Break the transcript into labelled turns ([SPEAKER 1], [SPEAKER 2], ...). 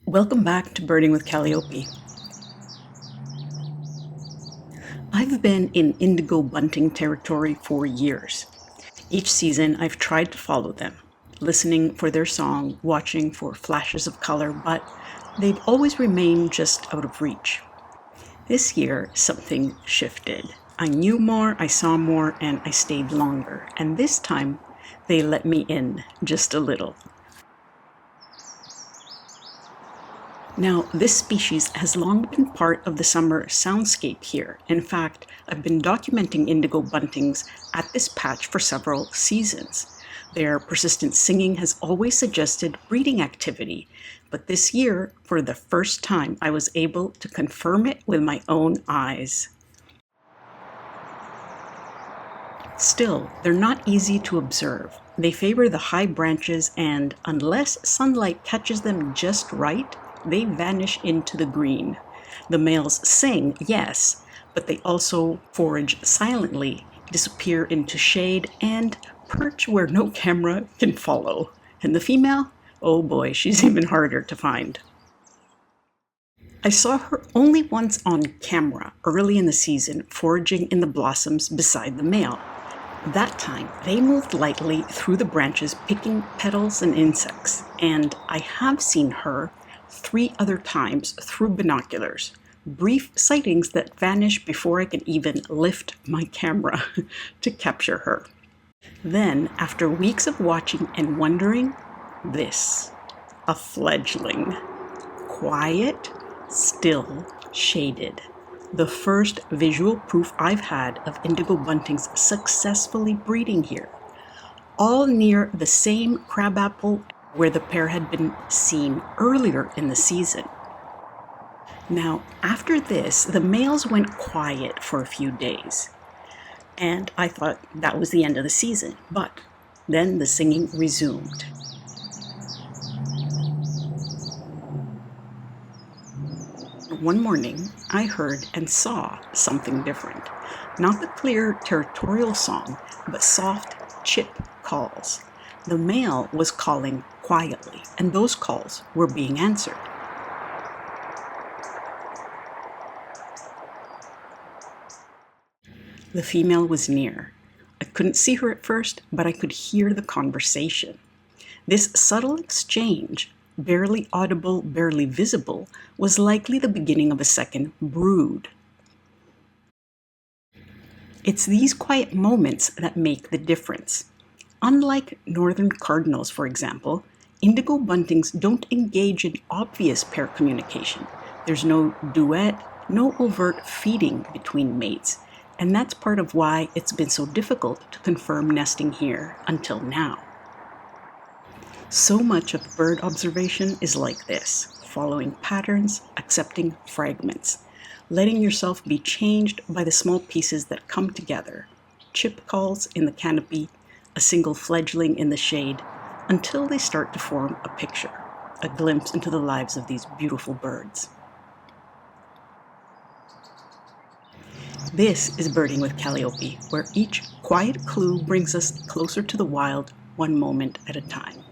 [SPEAKER 1] Welcome back to Birding with Kaliopi. I've been in Indigo Bunting territory for years. Each season I've tried to follow them, listening for their song, watching for flashes of color, but they've always remained just out of reach. This year something shifted. I knew more, I saw more, and I stayed longer. And this time they let me in just a little. Now, this species has long been part of the summer soundscape here. In fact, I've been documenting indigo buntings at this patch for several seasons. Their persistent singing has always suggested breeding activity, but this year, for the first time, I was able to confirm it with my own eyes. Still, they're not easy to observe. They favor the high branches, and unless sunlight catches them just right, they vanish into the green. The males sing, yes, but they also forage silently, disappear into shade, and perch where no camera can follow. And the female? Oh boy, she's even harder to find. I saw her only once on camera early in the season, foraging in the blossoms beside the male. That time, they moved lightly through the branches, picking petals and insects, and I have seen her 3 other times through binoculars, brief sightings that vanish before I can even lift my camera to capture her. Then, after weeks of watching and wondering, this, a fledgling. Quiet, still, shaded. The first visual proof I've had of indigo buntings successfully breeding here. All near the same crabapple where the pair had been seen earlier in the season. Now, after this, the males went quiet for a few days, and I thought that was the end of the season, but then the singing resumed. One morning, I heard and saw something different. Not the clear territorial song, but soft chip calls. The male was calling quietly, and those calls were being answered. The female was near. I couldn't see her at first, but I could hear the conversation. This subtle exchange, barely audible, barely visible, was likely the beginning of a second brood. It's these quiet moments that make the difference. Unlike northern cardinals, for example, indigo buntings don't engage in obvious pair communication. There's no duet, no overt feeding between mates, and that's part of why it's been so difficult to confirm nesting here until now. So much of bird observation is like this, following patterns, accepting fragments, letting yourself be changed by the small pieces that come together. Chip calls in the canopy, a single fledgling in the shade, until they start to form a picture, a glimpse into the lives of these beautiful birds. This is Birding with Kaliopi, where each quiet clue brings us closer to the wild, one moment at a time.